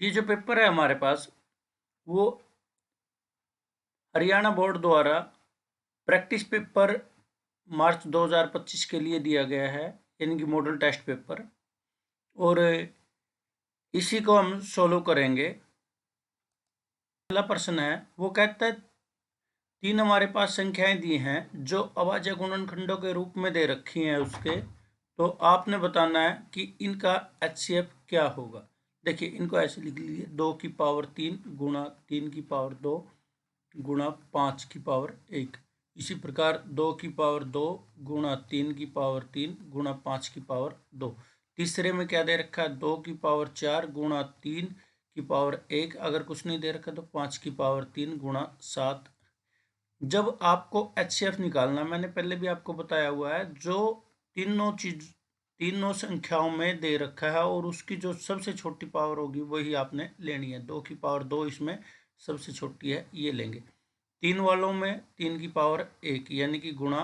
ये जो पेपर है हमारे पास वो हरियाणा बोर्ड द्वारा प्रैक्टिस पेपर मार्च 2025 के लिए दिया गया है, यानी कि मॉडल टेस्ट पेपर। और इसी को हम सोल्व करेंगे। पहला प्रश्न है, वो कहता है तीन हमारे पास संख्याएं दी हैं जो अभाज्य गुणनखंडों के रूप में दे रखी हैं उसके, तो आपने बताना है कि इनका HCF क्या होगा। देखिए इनको ऐसे लिख लीजिए, 2 की पावर 3 गुणा 3 की पावर 2 गुणा 5 की पावर 1। इसी प्रकार 2 की पावर 2 गुणा 3 की पावर 3 गुणा 5 की पावर 2। तीसरे में क्या दे रखा है, 2 की पावर 4 गुणा 3 की पावर 1। अगर कुछ नहीं दे रखा तो 5 की पावर 3 गुणा 7। जब आपको HCF निकालना, मैंने पहले भी आपको बताया हुआ है, जो तीनों संख्याओं में दे रखा है और उसकी जो सबसे छोटी पावर होगी वही आपने लेनी है। 2 की पावर 2 इसमें सबसे छोटी है, ये लेंगे। 3 वालों में 3 की पावर 1 यानी कि गुणा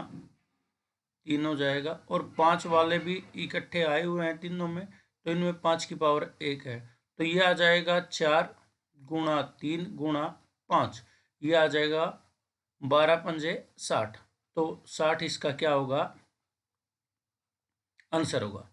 3 हो जाएगा, और 5 वाले भी इकट्ठे आए हुए हैं तीनों में, तो इनमें 5 की पावर 1 है, तो ये आ जाएगा 4 गुणा 3 गुणा 5। ये आ जाएगा 12 पंजे 60। तो 60 इसका क्या होगा, आंसर होगा।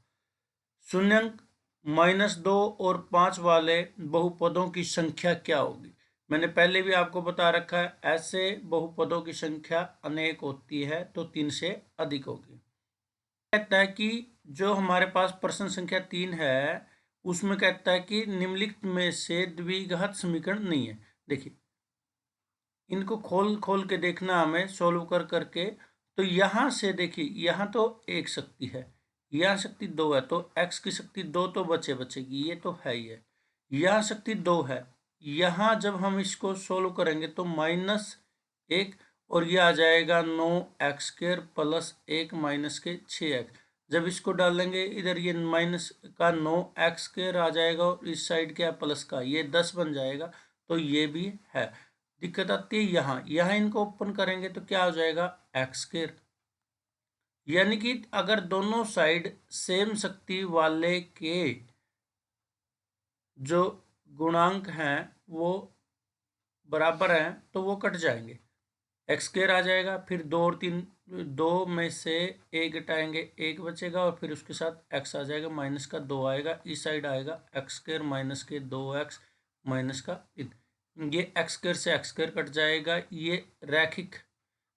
शून्यंक -2 और 5 वाले बहुपदों की संख्या क्या होगी। मैंने पहले भी आपको बता रखा है, ऐसे बहुपदों की संख्या अनेक होती है तो 3 से अधिक होगी। कहता है कि जो हमारे पास प्रश्न संख्या 3 है उसमें कहता है कि निम्नलिखित में से द्विघात समीकरण नहीं है। देखिए इनको खोल खोल के देखना हमें, सोल्व कर करके। तो यहां से देखिए, यहाँ तो एक शक्ति है, यहाँ शक्ति 2 है, तो x की शक्ति 2 तो बचेगी, ये तो है ही है। यहाँ शक्ति 2 है, यहाँ जब हम इसको सोल्व करेंगे तो -1, और ये आ जाएगा 9x² प्लस 1 माइनस के 6x। जब इसको डालेंगे इधर, ये माइनस का 9x² आ जाएगा और इस साइड क्या प्लस का, ये 10 बन जाएगा, तो ये भी है। दिक्कत आती है यहाँ इनको ओपन करेंगे तो क्या हो जाएगा, x²। यानी कि अगर दोनों साइड सेम शक्ति वाले के जो गुणांक हैं वो बराबर हैं तो वो कट जाएंगे, x² आ जाएगा, फिर 2 और 3, 2 में से 1 घटाएंगे, 1 बचेगा, और फिर उसके साथ x आ जाएगा, माइनस का 2 आएगा, इस साइड आएगा x² माइनस के 2x माइनस का 3। ये x² से x² कट जाएगा, ये रैखिक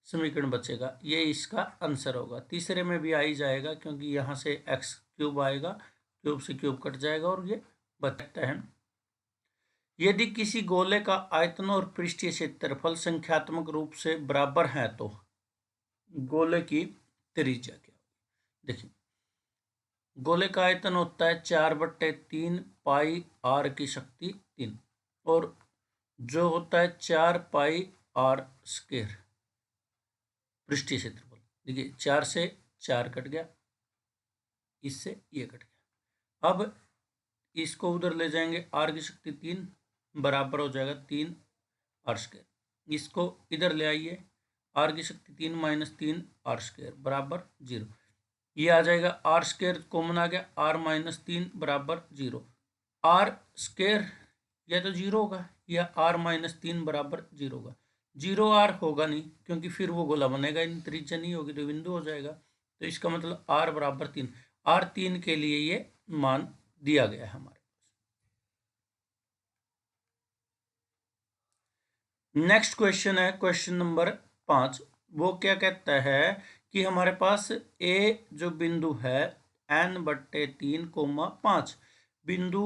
समीकरण बचेगा, ये इसका आंसर होगा। तीसरे में भी आ ही जाएगा क्योंकि यहाँ से x³ आएगा, क्यूब से क्यूब कट जाएगा और ये बचता है। यदि किसी गोले का आयतन और पृष्ठीय क्षेत्रफल संख्यात्मक रूप से बराबर है तो गोले की त्रिज्या क्या होगी। देखिए गोले का आयतन होता है 4/3 पाई r की शक्ति 3, और जो होता है 4 पाई r² पृष्ठीय क्षेत्रफल। देखिए 4 से 4 कट गया, इससे ये कट गया। अब इसको उधर ले जाएंगे, r की शक्ति 3 बराबर हो जाएगा 3 r²। इसको इधर ले आइए, r की शक्ति 3 माइनस 3 r² बराबर 0। ये आ जाएगा r² कॉमन आ गया, r माइनस 3 बराबर 0। r² या तो 0 होगा या r माइनस 3 बराबर 0 होगा। 0 r होगा नहीं क्योंकि फिर वो गोला बनेगा, इन त्रिज्या नहीं होगी तो बिंदु हो जाएगा। तो इसका मतलब r बराबर 3, r3 के लिए ये मान दिया गया है हमारे। नेक्स्ट क्वेश्चन है क्वेश्चन नंबर 5। वो क्या कहता है कि हमारे पास a जो बिंदु है n/3, 5 बिंदु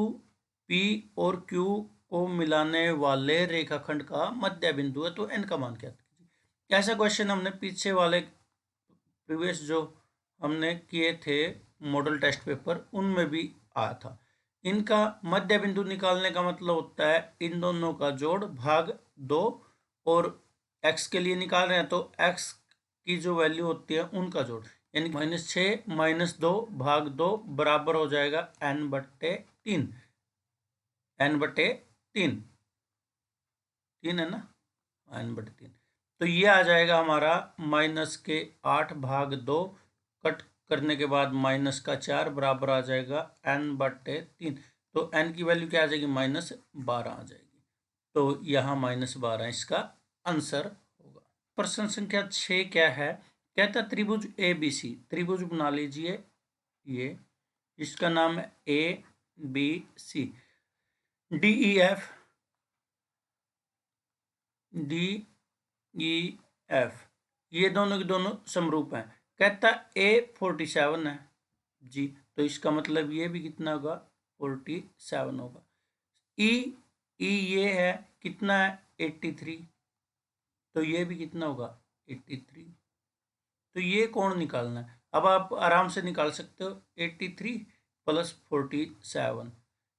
P और Q को मिलाने वाले रेखाखंड का मध्य बिंदु है, तो n का मान क्या कीजिए। ऐसा क्वेश्चन हमने पीछे वाले प्रीवियस जो हमने किए थे मॉडल टेस्ट पेपर उनमें भी आया था। इनका मध्य बिंदु निकालने का मतलब होता है इन दोनों का जोड़ भाग 2, और x के लिए निकाल रहे हैं तो x की जो वैल्यू होती है उनका जोड़, यानी -6 - 2 भाग 2 बराबर हो जाएगा n/3। n/3 3 है ना, n/3। तो ये आ जाएगा हमारा -8 भाग 2, कट करने के बाद -4 बराबर आ जाएगा n/3। तो n की वैल्यू क्या आ जाएगी, -12 आ जाएगी। तो यहाँ -12 इसका आंसर होगा। प्रश्न संख्या 6 क्या है, कहता त्रिभुज ABC, त्रिभुज बना लीजिए ये, इसका नाम है ABC, DEF ये दोनों के दोनों समरूप हैं। कहता A47 है जी, तो इसका मतलब ये भी कितना होगा, 47 होगा। ई ये है कितना है, 83, तो ये भी कितना होगा, 83। तो ये कोण निकालना है। अब आप आराम से निकाल सकते हो, 83 + 47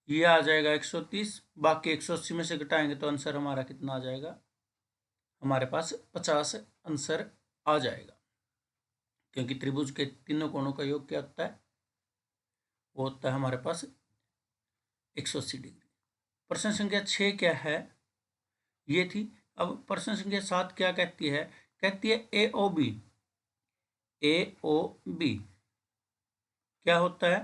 ये आ जाएगा 130, बाकी 180 में से घटाएंगे तो आंसर हमारा कितना आ जाएगा, हमारे पास 50 आंसर आ जाएगा, क्योंकि त्रिभुज के तीनों कोणों का योग क्या होता है, वो होता है हमारे पास 180 डिग्री। प्रश्न संख्या 6 क्या है, ये थी। अब प्रश्न संख्या 7 क्या कहती है, कहती है AOB क्या होता है,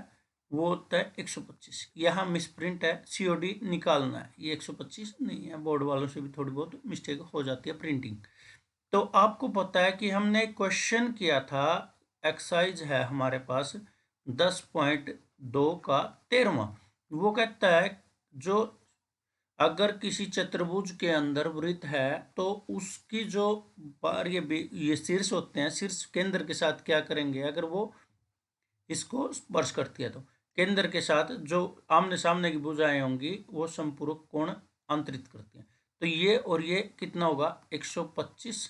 वो होता है 125। यहाँ मिसप्रिंट है, COD निकालना है, ये 125 नहीं है। बोर्ड वालों से भी थोड़ी बहुत मिस्टेक हो जाती है प्रिंटिंग। तो आपको पता है कि हमने क्वेश्चन किया था, एक्सरसाइज है हमारे पास 10.2 का 13वां। वो कहता है जो अगर किसी चतुर्भुज के अंदर वृत्त है तो उसकी जो बार ये शीर्ष होते हैं, शीर्ष केंद्र के साथ क्या करेंगे, अगर वो इसको स्पर्श करती है तो केंद्र के साथ जो आमने सामने की भुजाएं होंगी वो समपूरक कोण अंतरित करती हैं। तो ये और ये कितना होगा, 125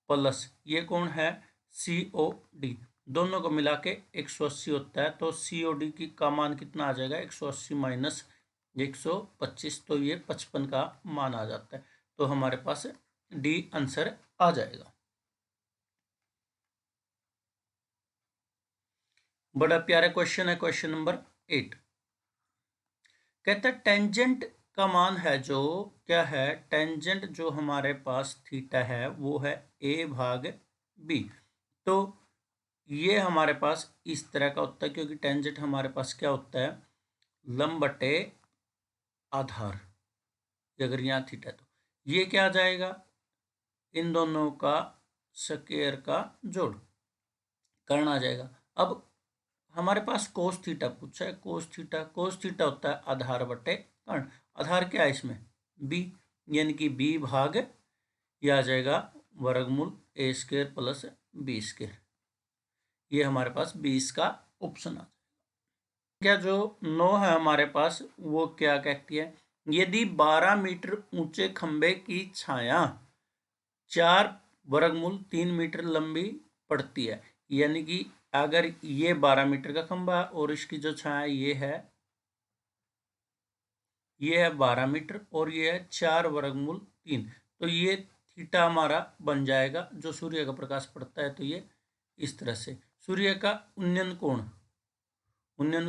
प्लस ये कोण है COD, दोनों को मिला के 180 होता है। तो COD का मान कितना आ जाएगा, 180 - 125, तो ये 55 का मान आ जाता है। तो हमारे पास D आंसर आ जाएगा। बड़ा प्यारा क्वेश्चन है, क्वेश्चन नंबर 8। कहता है टेंजेंट का मान है जो क्या है, टेंजेंट जो हमारे पास थीटा है वो है A/B। तो ये हमारे पास इस तरह का होता है, क्योंकि टेंजेंट हमारे पास क्या होता है, लंब बटे आधार। अगर यहाँ थीटा तो ये क्या आ जाएगा, इन दोनों का स्क्वायर का जोड़ करना आ जाएगा। अब हमारे पास कोस थीटा पूछा है, कोस थीटा होता है आधार बटे कर्ण। आधार क्या है इसमें, B, यानी कि B/, ये आ जाएगा वर्गमूल A² + B²। ये हमारे पास 20 का ऑप्शन आ जाएगा। क्या जो 9 है हमारे पास, वो क्या कहती है, यदि 12 मीटर ऊंचे खंबे की छाया 4√3 मीटर लंबी पड़ती है, यानी कि अगर ये 12 मीटर का खंबा है और इसकी जो छाया ये है 12 मीटर और ये है 4√3, तो ये थीटा हमारा बन जाएगा। जो सूर्य का प्रकाश पड़ता है तो ये इस तरह से सूर्य का उन्नयन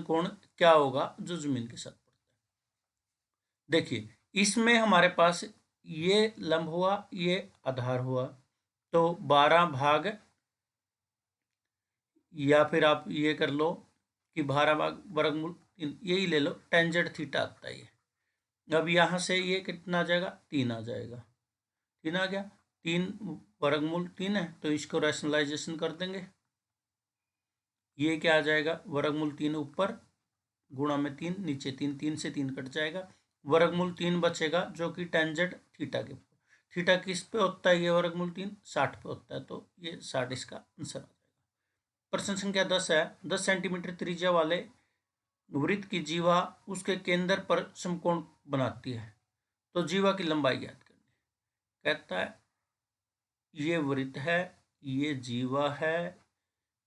कोण क्या होगा जो जमीन के साथ पड़ता है। देखिए इसमें हमारे पास ये लंब हुआ, ये आधार हुआ, तो 12 भाग, या फिर आप ये कर लो कि 12 भाग वर्गमूल 3, यही ले लो, टेंजेंट थीटा आता है ये। अब यहाँ से ये कितना आ जाएगा, 3 आ जाएगा, 3 आ गया, 3 वर्गमूल 3 है, तो इसको रैशनलाइजेशन कर देंगे। ये क्या आ जाएगा, वर्गमूल 3 ऊपर गुणा में 3 नीचे 3, 3 से 3 कट जाएगा, वर्गमूल 3 बचेगा जो कि टेंजेंट थीटा के। थीटा किस पे होता है, ये वर्गमूल 3 60 पे होता है, तो ये 60 इसका आंसर आ जाएगा। प्रश्न संख्या 10 है, 10 सेंटीमीटर त्रिज्या वाले वृत्त की जीवा उसके केंद्र पर समकोण बनाती है, तो जीवा की लंबाई ज्ञात करनी। कहता है ये वृत्त है, ये जीवा है,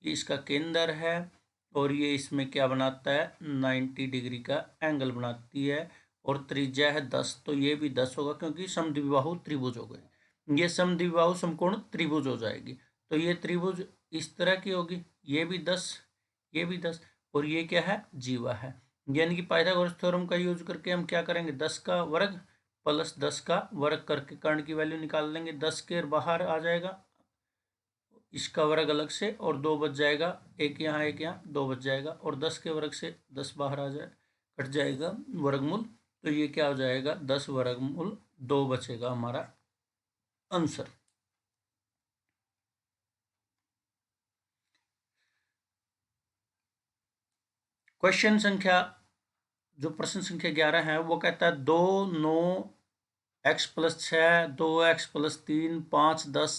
ये इसका केंद्र है, और ये इसमें क्या बनाता है, 90 डिग्री का एंगल बनाती है, और त्रिज्या है 10, तो ये भी 10 होगा क्योंकि समद्विबाहु त्रिभुज हो गए। ये समद्विबाहु समकोण त्रिभुज हो जाएगी, तो ये त्रिभुज इस तरह की होगी, ये भी 10, ये भी 10, और ये क्या है, जीवा है। यानी कि पाइथागोरस थ्योरम का यूज करके हम क्या करेंगे, 10 का वर्ग प्लस 10 का वर्ग करके कर्ण की वैल्यू निकाल लेंगे। 10 के बाहर आ जाएगा, इसका वर्ग अलग से, और 2 बच जाएगा, एक यहाँ एक यहाँ, 2 बच जाएगा, और 10 के वर्ग से 10 बाहर आ जाए, कट जाएगा वर्गमूल, तो ये क्या हो जाएगा 10 वर्गमूल 2 बचेगा हमारा आंसर। क्वेश्चन संख्या जो प्रश्न संख्या 11 है वो कहता है 2 9 x + 6 2 x + 3 5 10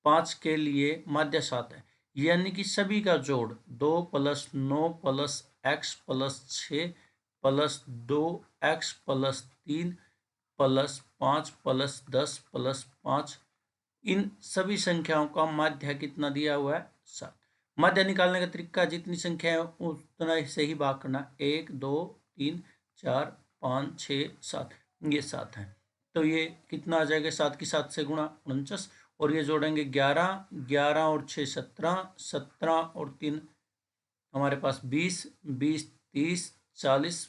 5 के लिए माध्य 7 है, यानी कि सभी का जोड़ 2 + 9 + x + 6 + 2x + 3 + 5 + 10 + 5, इन सभी संख्याओं का माध्य कितना दिया हुआ है 7। माध्य निकालने का तरीका जितनी संख्या है उतना से ही भाग करना, 1 2 3 4 5 6 7, ये 7 है, तो ये कितना आ जाएगा 7 की 7 से गुणा 49, और ये जोड़ेंगे 11 11 और 6 17 17 और 3 हमारे पास 20 20 30 40,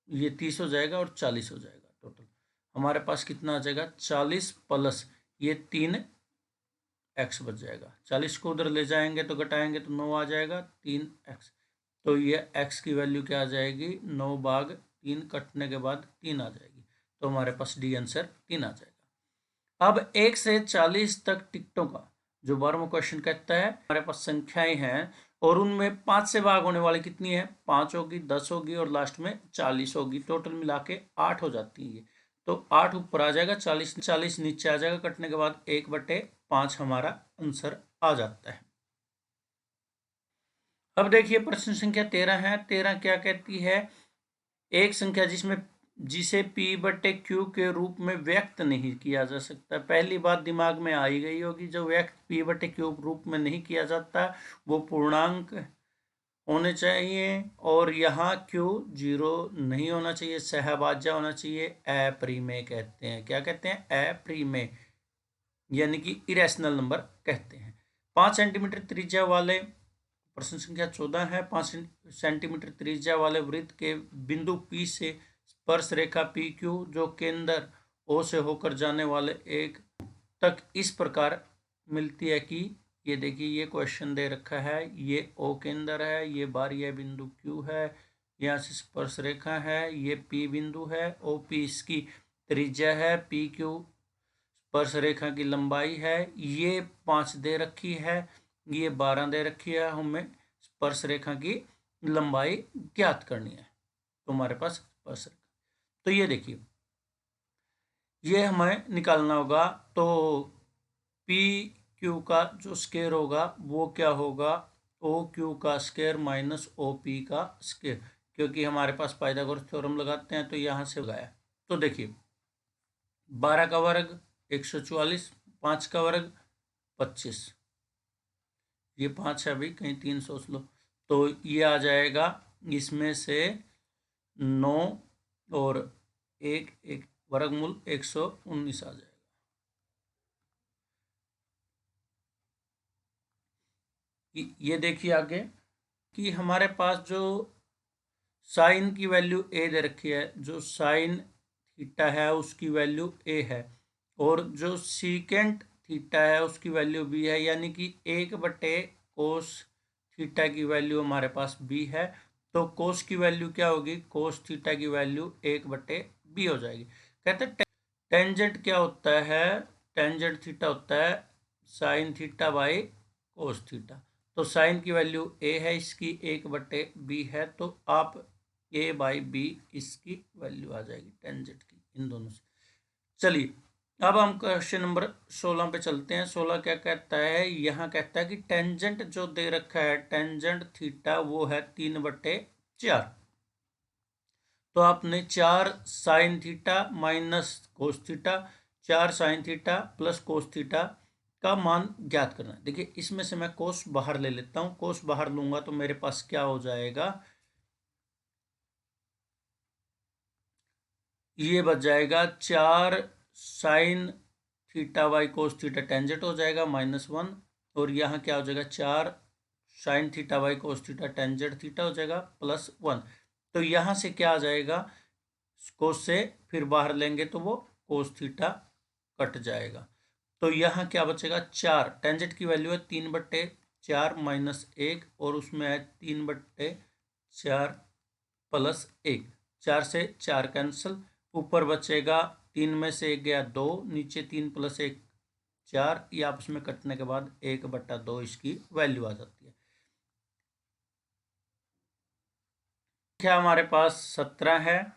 ये 30 हो जाएगा और 40 हो जाएगा, टोटल हमारे पास कितना आ जाएगा 40 प्लस ये 3 x बच जाएगा। 40 को उधर ले जाएंगे तो घटाएंगे तो 9 आ जाएगा 3x, तो ये x की वैल्यू क्या आ जाएगी 9/3, कटने के बाद 3 आ जाएगी, तो हमारे पास डी आंसर 3 आ जाएगा। अब 1 से 40 तक टिकटों का जो 12वां क्वेश्चन कहता है हमारे पास संख्याएं हैं और उनमें 5 से भाग होने वाली कितनी है 5 होगी 10 होगी और लास्ट में 40 होगी, टोटल मिला के 8 हो जाती है, तो 8 ऊपर आ जाएगा 40 नीचे आ जाएगा, कटने के बाद 1/5 हमारा आंसर आ जाता है। अब देखिए प्रश्न संख्या 13 है। 13 क्या कहती है, एक संख्या जिसे p/q के रूप में व्यक्त नहीं किया जा सकता। पहली बात दिमाग में आई गई होगी, जो व्यक्त p/q रूप में नहीं किया जाता वो पूर्णांक होने चाहिए, और यहाँ q 0 नहीं होना चाहिए, सहभाज्य होना चाहिए, अप्रिमेय कहते हैं। क्या कहते हैं अप्रिमेय, यानी कि इरेशनल नंबर कहते हैं। 5 सेंटीमीटर त्रिज्या वाले प्रश्न संख्या 14 है। 5 सेंटीमीटर त्रिज्या वाले वृत्त के बिंदु P से स्पर्श रेखा PQ जो केंद्र O से होकर जाने वाले एक तक इस प्रकार मिलती है कि, ये देखिए ये क्वेश्चन दे रखा है, ये O केंद्र है, ये बाह्य बिंदु Q है, यहाँ से स्पर्श रेखा है, ये P बिंदु है, OP इसकी त्रिज्या है, PQ स्पर्श रेखा की लंबाई है, ये 5 दे रखी है, ये 12 दे रखी है, हमें स्पर्श रेखा की लंबाई ज्ञात करनी है, तो हमारे पास स्पर्श रेखा, तो ये देखिए ये हमें निकालना होगा, तो पी क्यू का जो स्क्वायर होगा वो क्या होगा ओ क्यू का स्क्वायर माइनस ओ पी का स्क्वायर, क्योंकि हमारे पास पाइथागोरस थ्योरम लगाते हैं तो यहाँ से लगाया, तो देखिए 12 का वर्ग 144, 5 का वर्ग 25, ये 5 है, अभी कहीं 3 सोच लो, तो ये आ जाएगा इसमें से 9 और एक वर्गमूल 119 आ जाएगा। ये देखिए आगे कि हमारे पास जो साइन की वैल्यू ए दे रखी है, जो साइन थीटा है उसकी वैल्यू ए है, और जो सीकेंट थीटा है उसकी वैल्यू बी है, यानी कि 1/कोस थीटा की वैल्यू हमारे पास बी है, तो कोस की वैल्यू क्या होगी, कोस थीटा की वैल्यू 1/बी हो जाएगी। कहते हैं टेंजेंट क्या होता है, टेंजेंट थीटा होता है sine theta by cos theta, तो साइन की वैल्यू ए है, इसकी 1/बी है, तो आप a/b इसकी वैल्यू आ जाएगी टेंजेंट की, इन दोनों से। चलिए अब हम क्वेश्चन नंबर 16 पे चलते हैं। 16 क्या कहता है, यहाँ कहता है कि टेंजेंट जो दे रखा है टेंजेंट थीटा वो है 3/4, तो आपने 4 sine theta minus cos theta, 4 sine theta plus cos theta का मान ज्ञात करना है। देखिए इसमें से मैं कोस बाहर ले लेता हूँ, कोस बाहर लूंगा तो मेरे पास क्या हो जाएगा, ये बच जाएगा 4 sine theta by cos theta tangent हो जाएगा -1, और यहाँ क्या हो जाएगा 4 sine theta by cos theta tangent theta हो जाएगा +1, तो यहाँ से क्या आ जाएगा, कोस से फिर बाहर लेंगे तो वो कोस थीटा कट जाएगा, तो यहाँ क्या बचेगा 4, टेंजेंट की वैल्यू है 3/4 -1, और उसमें है 3/4 प्लस 1, 4 से 4 कैंसिल, ऊपर बचेगा 3 में से 1 गया 2, नीचे 3 प्लस 1 4, ये आपस में कटने के बाद 1/2 इसकी वैल्यू आ जाती है। क्या हमारे पास 17 है।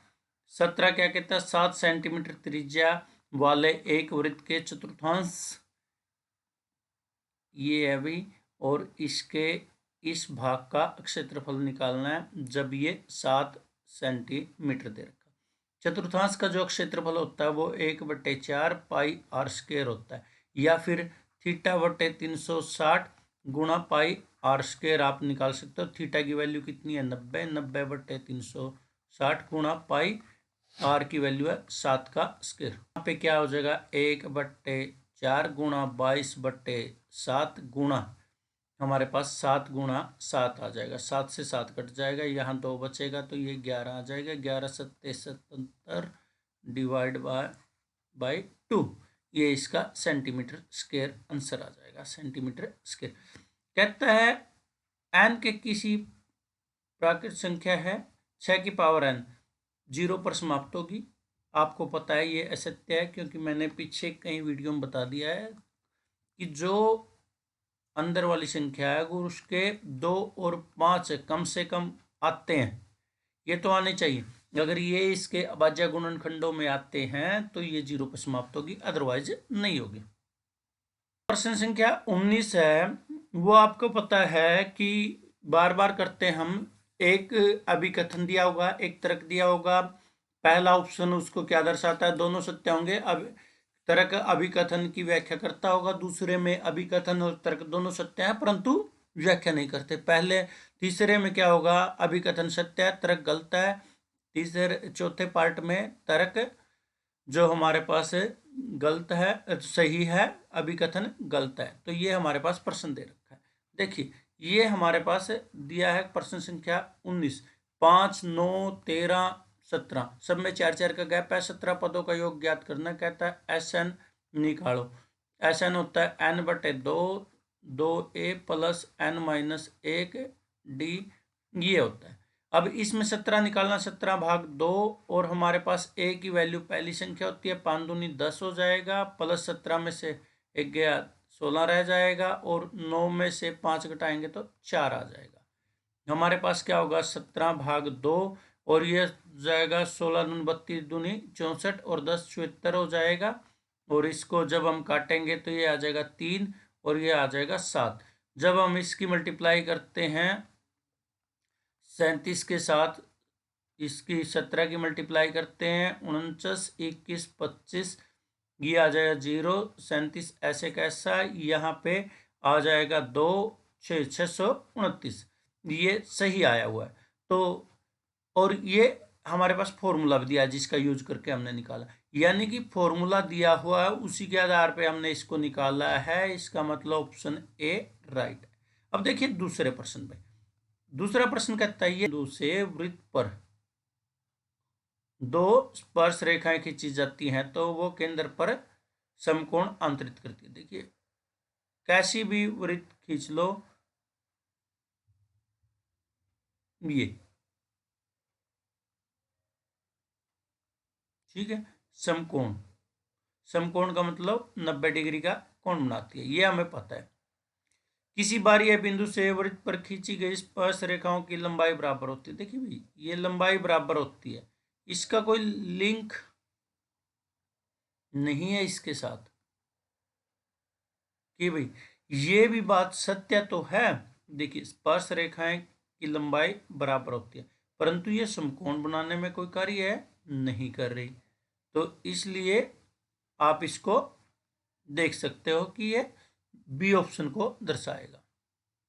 17 क्या कहता है, 7 सेंटीमीटर त्रिज्या वाले एक वृत्त के चतुर्थांश, ये है भी, और इसके इस भाग का क्षेत्रफल निकालना है जब ये 7 सेंटीमीटर दे रखा। चतुर्थांश का जो क्षेत्रफल होता है वो 1/4 पाई आर स्क्वायर होता है, या फिर θ/360 गुणा पाई आर स्क्वायर आप निकाल सकते हो। थीटा की वैल्यू कितनी है, 90, 90/360 गुणा पाई, आर की वैल्यू है 7 का स्क्वायर। यहाँ पे क्या हो जाएगा, 1/4 गुणा 22/7 गुणा हमारे पास 7 गुणा 7 आ जाएगा, 7 से 7 कट जाएगा, यहाँ 2 बचेगा तो ये 11 आ जाएगा, 11 सत्ते 77 डिवाइड बाय 2, ये इसका सेंटीमीटर स्क्वायर आंसर आ जाएगा, सेंटीमीटर स्क्वायर। कहता है n के किसी प्राकृत संख्या है 6 की पावर n 0 पर समाप्त होगी। आपको पता है ये असत्य है, क्योंकि मैंने पीछे कई वीडियो में बता दिया है कि जो अंदर वाली संख्या है वो उसके 2 और 5 कम से कम आते हैं, ये तो आने चाहिए। अगर ये इसके अभाज्य गुणनखंडों में आते हैं तो ये 0 पर समाप्त होगी, अदरवाइज नहीं होगी। प्रश्न संख्या 19 है, वो आपको पता है कि बार बार करते हम, एक अभिकथन दिया होगा, एक तर्क दिया होगा, पहला ऑप्शन उसको क्या दर्शाता है, दोनों सत्य होंगे। अब तर्क अभिकथन की व्याख्या करता होगा, दूसरे में अभिकथन और तर्क दोनों सत्य है परंतु व्याख्या नहीं करते। तीसरे में क्या होगा, अभिकथन सत्य है, तर्क गलत है। चौथे पार्ट में तर्क जो हमारे पास गलत है, सही है, अभिकथन गलत है। तो ये हमारे पास प्रश्न दे रखा है। देखिए ये हमारे पास दिया है प्रश्न संख्या 19, 5, 9, 13, 17, सब में 4-4 का गैप है। 17 पदों का योग ज्ञात करना, कहता है SN निकालो। SN होता है n/2, 2a प्लस n-1d, ये होता है। अब इसमें 17 निकालना, 17 भाग 2, और हमारे पास a की वैल्यू पहली संख्या होती है, 5 दूनी 10 हो जाएगा, प्लस 17 में से 1 गया 16 रह जाएगा, और 9 में से 5 घटाएंगे तो 4 आ जाएगा। हमारे पास क्या होगा, 17 भाग 2, और ये जाएगा 16 दूनी 32 दूनी 64, और 10 74 हो जाएगा, और इसको जब हम काटेंगे तो ये आ जाएगा 3, और ये आ जाएगा 7। जब हम इसकी मल्टीप्लाई करते हैं 37 के साथ, इसकी 17 की मल्टीप्लाई करते हैं 49, 21, 25, ये आ जाएगा 0, 37 ऐसे कैसा, यहाँ पे आ जाएगा 2, 6, 629, ये सही आया हुआ है। तो और ये हमारे पास फॉर्मूला भी दिया है जिसका यूज करके हमने निकाला, यानी कि फॉर्मूला दिया हुआ है उसी के आधार पे हमने इसको निकाला है। इसका मतलब ऑप्शन ए राइट है। अब देखिए दूसरे प्रश्न पे, दूसरा प्रश्न कहता है, ये बिंदु से वृत्त पर 2 स्पर्श रेखाएं खींची जाती हैं तो वो केंद्र पर समकोण अंतरित करती है। देखिए कैसी भी वृत्त खींच लो, ये ठीक है, समकोण, समकोण का मतलब 90 डिग्री का कोण बनाती है, ये हमें पता है। किसी बाह्य बिंदु से वृत्त पर खींची गई स्पर्श रेखाओं की लंबाई बराबर होती है। देखिए भाई ये लंबाई बराबर होती है, इसका कोई लिंक नहीं है इसके साथ कि भाई ये भी बात सत्य तो है। देखिए स्पर्श रेखाएं की लंबाई बराबर होती है, परंतु ये समकोण बनाने में कोई कार्य नहीं कर रही, तो इसलिए आप इसको देख सकते हो कि ये बी ऑप्शन को दर्शाएगा।